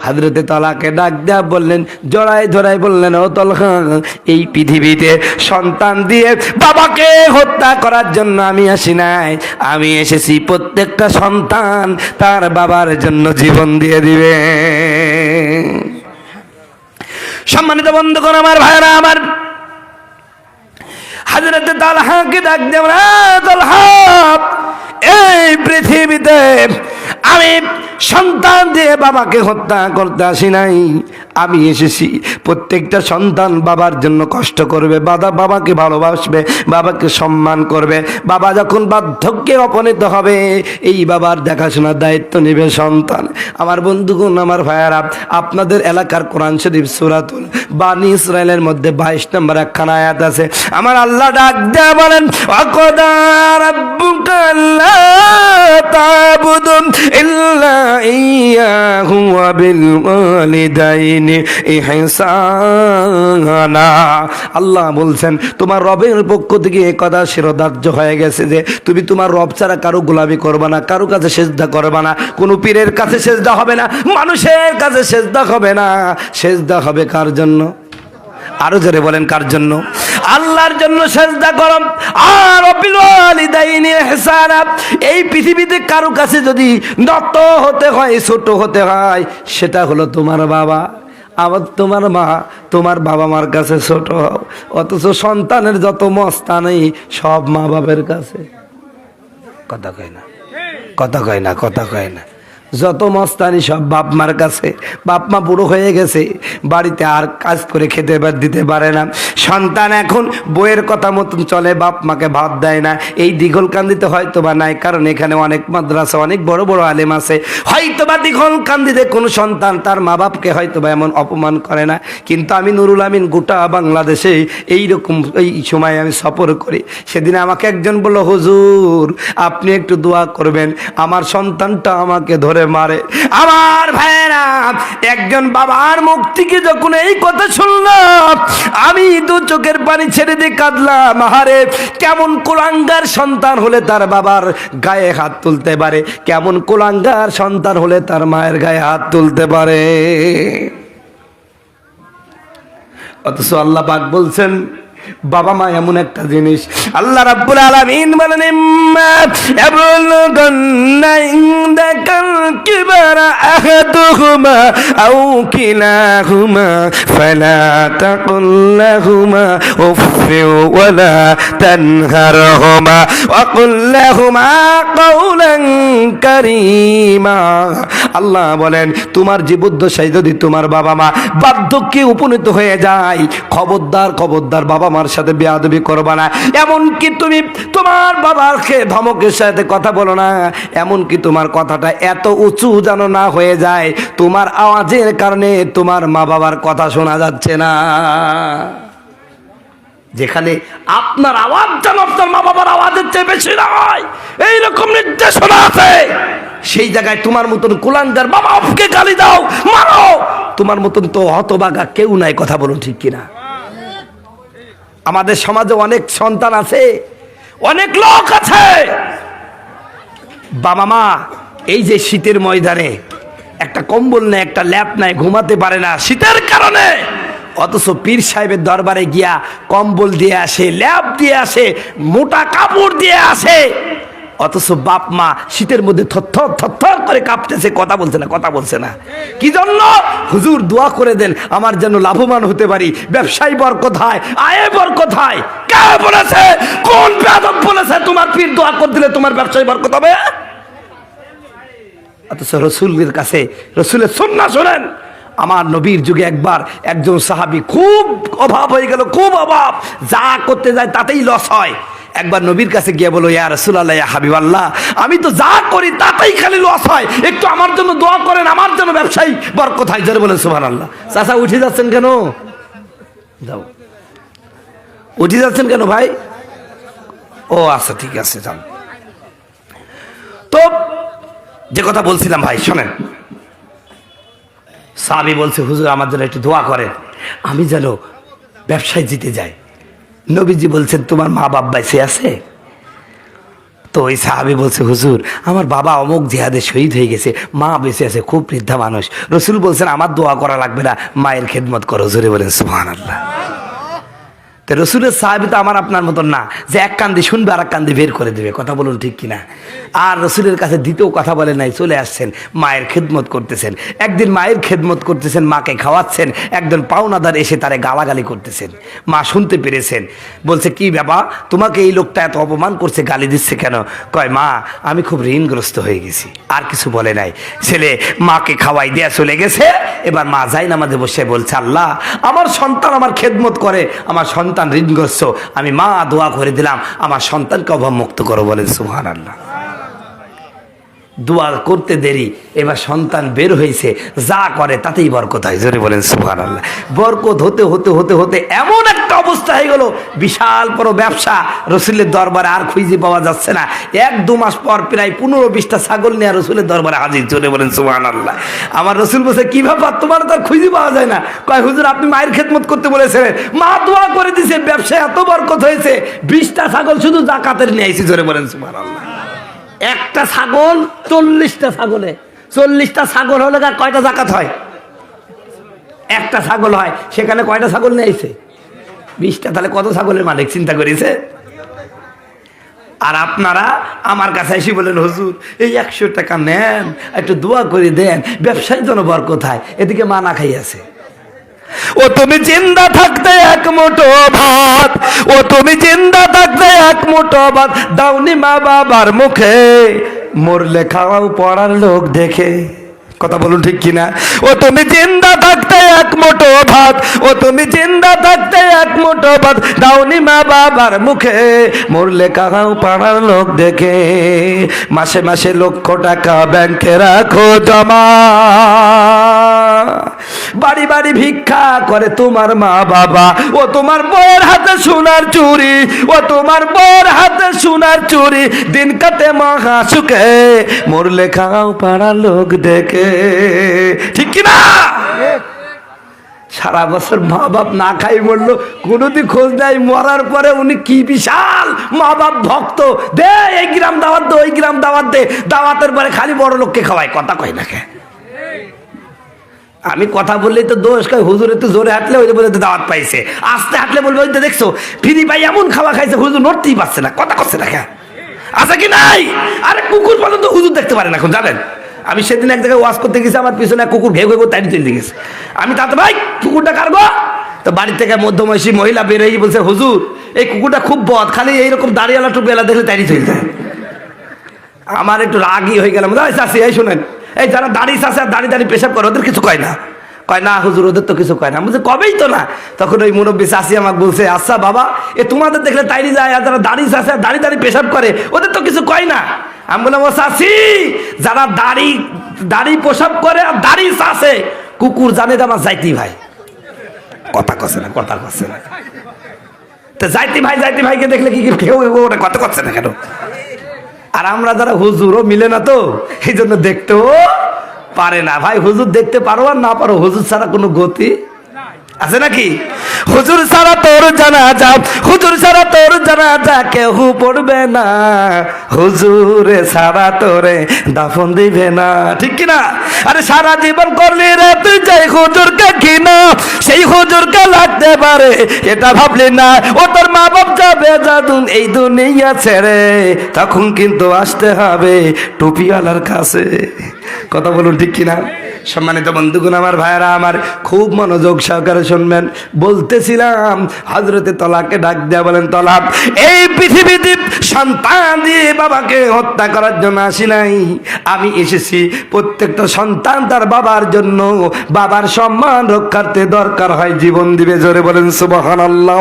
হযরতে তালহাকে ডাক দেয়া বললেন, জড়াই ধরাই বললেন, ও তালহা, এই পৃথিবীতে সন্তান দিয়ে বাবাকে হত্যা করার জন্য আমি আসি নাই, আমি এসেছি প্রত্যেকটা সন্তান তার বাবার জন্য জীবন দিয়ে দিবে। সম্মানিত বন্ধুগণ, আমার ভাইরা আমার, হযরতে তালহাকে ডাক দেয়া, তালহা, এই পৃথিবীতে আমি সন্তান দিয়ে বাবাকে হত্যা করতে আসি নাই, আমি এসেছি প্রত্যেকটা সন্তান বাবার জন্য কষ্ট করবে, বাবাকে ভালোবাসবে, বাবাকে সম্মান করবে। বাবা যখন বার্ধক্যে উপনীত হবে, এই বাবার দেখাশোনার দায়িত্ব নেবে সন্তান। আমার বন্ধুগণ, আমার ভাইয়ারা, আপনাদের এলাকার কোরআন শরীফ সূরাতুল বানি ইসরাইলের মধ্যে 22 নম্বর একখানা আয়াত আছে। আমার আল্লাহ ডাক দেয়া বলেন, ওয়াকাদা রাব্বুকা আল্লা তা'বুদু ইল্লা ইয়াহু ওয়া বিল ওয়ালিদাইনি ইহসানা। আল্লাহ বলছেন, তোমার রবের পক্ষ থেকে এই কথা শিরোধার্য হয়ে গেছে যে তুমি তোমার রব ছাড়া কারো গোলামি করবে না, কারো কাছে সেজদা করবে না, কোনো পীরের কাছে সেজদা হবে না, মানুষের কাছে সেজদা হবে না। সেজদা হবে কার জন্য? আরো জোরে বলেন, কার জন্য? আল্লাহর জন্য সেজদা করো। আর বিল ওয়ালিদাইনি ইহসানা, এই পৃথিবীতে কারো কাছে যদি নত হতে হয়, ছোট হতে হয়, সেটা হলো তোমার বাবা। আবার তোমার মা, তোমার বাবা মার কাছে ছোট হও। অথচ সন্তানের যত মস্তানি সব মা বাবার কাছে। কথা কয় না, কথা কয় না, কথা কয় না। যত মস্তানি সব বাপ মার কাছে। বাপ মা বুড়ো হয়ে গেছে, বাড়িতে আর কাজ করে খেতে দিতে পারে না। সন্তান এখন বইয়ের কথা মতন চলে, বাপ মাকে ভাত দেয় না। এই দিঘলকান্দিতে হয়তো বা নাই, কারণ এখানে অনেক মাদ্রাসা, অনেক বড় বড় আলেম আছে। হয়তো বা দিঘলকান্দিতে কোনো সন্তান তার মা বাপকে হয়তো বা এমন অপমান করে না। কিন্তু আমি নুরুল আমিন গোটা বাংলাদেশে এইরকম এই সময় আমি সফর করি। সেদিন আমাকে একজন বলল, হুজুর আপনি একটু দোয়া করবেন, আমার সন্তানটা আমাকে ধরে মারে। আমার ভাইরা, একজন বাবার মুখ থেকে যখন এই কথা শুনলাম, আমি দু চোখের পানি ছেড়ে দিয়ে কাঁদলাম। আহারে, কেমন কুলাঙ্গার সন্তান হলে তার বাবার গায়ে হাত তুলতে পারে, কেমন কুলাঙ্গার সন্তান হলে তার মায়ের গায়ে হাত তুলতে পারে। অথচ আল্লাহ পাক বলছেন, বাবা মা এমন একটা জিনিস। আল্লাহ রাব্বুল আলামিন বলেন, ইম্মা ইয়াবলুগান্না ইনদাকাল কিবারা আহাদুহুমা আও কিলাহুমা ফালা তাকুল লাহুমা উফফি ওয়ালা তানহারহুমা ওয়া কুল লাহুমা কাওলান কারীমা। আল্লাহ বলেন, তোমার জীবদ্দশায় যদি তোমার বাবা মা বার্ধক্যে উপনীত হয়ে যায়, খবরদার খবরদার বাবা মার সাথে বেয়াদবি করবা না। এমনকি তুমি তোমার বাবাকে ধমকের সাথে কথা বলো না। এমনকি তোমার কথাটা এত উঁচু যেন না হয়ে যায়, তোমার আওয়াজের কারণে তোমার মা বাবার কথা শোনা যাচ্ছে না। যেখানে আপনার আওয়াজ যেন আপনার মা বাবার আওয়াজের চেয়ে বেশি না হয়, এইরকম নির্দেশনা আছে, সেই জায়গায় তোমার মতন কুলাঙ্গার বাবা বাপকে গালি দাও, মারো। তোমার মতন তো হতভাগা কেউ নাই, কথা বলুন ঠিক কিনা? আমাদের সমাজে অনেক সন্তান আছে, অনেক লোক আছে, বাবা মা এই যে শীতের ময়দানে একটা কম্বল নেয়, একটা ল্যাপ নেয়, ঘুমাতে পারে না শীতের কারণে। অথচ পীর সাহেবের দরবারে গিয়া কম্বল দিয়ে আসে, ল্যাপ দিয়ে আসে, মোটা কাপড় দিয়ে আসে। অথচ বাপ মা শীতের মধ্যে থরথর থরথর করে কাঁপতেছে, কথা বলছে না, কথা বলছে না। কি জন্য? হুজুর দোয়া করে দেন আমার যেন লাভবান হতে পারি, ব্যবসায় বরকত হয়, আয়ে বরকত হয়। কে বলেছে? কোন বেয়াদব বলেছে তোমার পীর দোয়া করে দিলে তোমার ব্যবসায় বরকত হবে? অথচ রসুলের কাছে রসুলের সুন্নাহ শোনেন। আমার নবীর যুগে একবার একজন সাহাবী, খুব অভাব হয়ে গেল, খুব অভাব, যা করতে যায় তাতেই লস হয়। একবার নবীর কাছে গিয়ে বলো, ইয়া রাসূলুল্লাহ, ইয়া হাবিবাল্লাহ, আমি তো যা করি তাতেই খালি লস হয়, একটু আমার জন্য দোয়া করেন, আমার জন্য ব্যবসায়ী বরকত হয়। জোরে বলেন সুবহানাল্লাহ। চাচা উঠে যাচ্ছেন কেন? যাও, উঠে যাচ্ছেন কেন ভাই? ও আচ্ছা, ঠিক আছে, যান। তো যে কথা বলছিলাম ভাই, শোনেন। সাহাবী বলছে, হুজুর আমার জন্য একটু দোয়া করেন, আমি যেন ব্যবসায় জিতে যাই। নবীজি বলছেন, তোমার মা বাপ বেঁচে আছে? তো ওই সাহাবী বলছে, হুজুর আমার বাবা অমুক জিহাদে শহীদ হয়ে গেছে, মা বেঁচে আছে, খুব বৃদ্ধা মানুষ। রসুল বলছেন আমার দোয়া করা লাগবে না, মায়ের খেদমত করো। জোরে বলেন সুবহানাল্লাহ। তো রসুলের সাহাবী তো আমার আপনার মতন না যে এক কান দিয়ে শুনবে আর এক কান দিয়ে বের করে দেবে। কথা বলুন ঠিক কিনা? আর রসুলের কাছে দ্বিতীয় কথা বলে নাই, চলে আসছেন, মায়ের খেদমত করতেছেন। একদিন মায়ের খেদমত করতেছেন, মাকে খাওয়াচ্ছেন, একজন পাওনাদার এসে তারে গালাগালি করতেছেন। মা শুনতে পেরেছেন, বলছে কি বাবা, তোমাকে এই লোকটা এত অপমান করছে, গালি দিচ্ছে কেন? কয় মা আমি খুব ঋণগ্রস্ত হয়ে গেছি। আর কিছু বলে নাই। ছেলে মাকে খাওয়াই দেয়া চলে গেছে। এবার মা যাই নামাজে বসে বলছে, আল্লাহ আমার সন্তান আমার খেদমত করে, আমার সন্তান ঋণগ্রস্ত, আমি মা দোয়া করে দিলাম আমার সন্তানকে অভাব মুক্ত করো। বলেন সুবহানাল্লাহ। দোয়া করতে দেরি, এবার সন্তান বের হয়েছে, যা করে তাতেই বরকত হয়। জোরে বলেন সুবহানাল্লাহ। বরকত হতে হতে হতে হতে এমন একটা অবস্থা হয়ে গেল, বিশাল বড় ব্যবসা, রসুলের দরবারে আর খুঁজে পাওয়া যাচ্ছে না। 1-2 মাস পর প্রায় 15-20টা ছাগল নিয়ে রসুলের দরবারে হাজির। জোরে বলেন সুবহানাল্লাহ। আমার রসুল বলছে কি ব্যাপার, তোমার তো আর খুঁজে পাওয়া যায় না? কয় হুজুর আপনি মায়ের খেদমত করতে বলেছিলেন, মা দোয়া করে দিছে, ব্যবসায় এত বরকত হয়েছে, 20টা ছাগল শুধু যাকাতের নিয়ে আইছি। জোরে বলেন সুবহানাল্লাহ। একটা ছাগল 40টা ছাগলে, 40টা ছাগল হলে কয়টা যাকাত হয়? একটা ছাগল হয়, সেখানে কয়টা ছাগল নিয়ে আইছে? 20টা। তাহলে কত ছাগলের মালিক চিন্তা করেছে? আর আপনারা আমার কাছে এসে বলেন হুজুর এই 100 টাকা নেন, একটু দোয়া করে দেন, ব্যবসায় যেন বরকত হয়। এদিকে মা না খাই আছে। ও তুমি জিন্দা থাকতে এক মুঠো ভাত, ও তুমি জিন্দা থাকতে এক মুঠো ভাত দাওনি মা বাবার মুখে, মরলে খাওয়াও পড়ার লোক দেখে। কথা বলুন ঠিক কিনা? ও তুমি জিন্দা থাকতে এক মুঠো ভাত, ও তুমি জিন্দা থাকতে এক মুঠো ভাত দাওনি মা বাবার মুখে, মরলে খাওয়াও পড়ার লোক দেখে। মাসে মাসে লক্ষ টাকা ব্যাংকে রাখো জমা, বাড়ি বাড়ি ভিক্ষা করে তোমার মা বাবা, ও তোমার বউয়ের হাতে সোনার চুরি, ও তোমার বউয়ের হাতে সোনার চুরি, দিন কাটে মহা সুখে, মরলে খাও পাড়ার লোক দেখে। ঠিক কিনা? সারা বছর মা বাপ না খাই মরলো, কোনোদিন খোঁজ নাই, মরার পরে উনি কি বিশাল মা বাপ ভক্ত, দে এই গ্রাম দাওয়াত দে, ওই গ্রাম দাওয়াত দে, দাওয়াতের পরে খালি বড় লোককে খাওয়ায়। কথা কয় না কে? আমি কথা বললেই তো দোষ, কয় হুজুর একটু জোরে হাঁটলে ওই বলে দাওয়াত পাইছে, আস্তে হাঁটলে বলবে ওই তো দেখছো ফ্রি পাই এমন খাওয়া খাইছে, হুজুর নড়তেই পারছে না। কথা করছে না কে? আছে কি নাই? আরে কুকুর পর্যন্ত হুজুর দেখতে পারেন এখন, জানেন? আমি সেদিন এক জায়গায় ওয়াজ করতে গেছি, আমার পিছনে কুকুর ঘেউ ঘেউ তাই চলে গেছে। আমি তাতে ভাই কুকুরটা কাটবো, তো বাড়ি থেকে মধ্যবয়সী মহিলা বের হয়ে বলছে হুজুর এই কুকুরটা খুব বদ, খালি এইরকম দাঁড়িয়ালা টুপিয়ালা দেখলে তাই চলে যায়। আমার একটু রাগই হয়ে গেলাম, চাষি এই শোনেন, এই যারা দাড়ি চাষে আর দাড়ি দাড়ি পেশাব করে ওদের কিছু কয় না? কয় না হুজুর ওদের তো কিছু কয় না। বলছে কবেই তো না। তখন ওই মুরব্বী চাষি আমাকে বলছে আচ্ছা বাবা এ তোমাদের দেখলে তাইরি যায়, আর যারা দাড়ি চাষে আর দাড়ি দাড়ি পেশাব করে ওদের তো কিছু কয় না। আমি বললাম ও চাষি, যারা দাড়ি দাড়ি পেশাব করে আর দাড়ি চাষে কুকুর জানে যে আমার যাইতি ভাই। কথা কছে না, কথা কছে না। তো যাইতি ভাইকে দেখলে কি কেউ ওটা কথা করছে না কেন? আর আমরা যারা হুজুরও মিলে না তো, এই জন্য দেখতেও পারে না। ভাই হুজুর দেখতে পারো আর না পারো, হুজুর ছাড়া কোনো গতি আছে নাকি? হুজুর ছাড়া তোর জানাজা, হুজুর ছাড়া তোর জানাজা কেউ পড়বে না, হুজুরে ছাড়া তোরে দাফন দিবে না। ঠিক কিনা? আরে সারা জীবন করলি রে তুই যাই হুজুরকে ঘৃণা, সেই হুজুরকে লাগতে পারে এটা ভাবলি না। ও তোর মা বাপ যাবে যাদুন এই দুনিয়া ছেড়ে, তখন কিন্তু আসতে হবে টুপিওয়ালার কাছে। কথা বলুন ঠিক কিনা? সম্মানিত বন্ধুগণ আমার ভাইয়েরা আমার, খুব মনোযোগ সহকারে শুনবেন। বলতেছিলাম হযরতে তলাকে ডাক দেয়া বলেন তলাক, এই পৃথিবীতে সন্তান দিয়ে বাবাকে হত্যা করার জন্য আসি নাই, আমি এসেছি প্রত্যেকটা সন্তান তার বাবার জন্য, বাবার সম্মান রক্ষার্থে দরকার হয় জীবন দিবে। জোরে বলেন সুবহানাল্লাহ।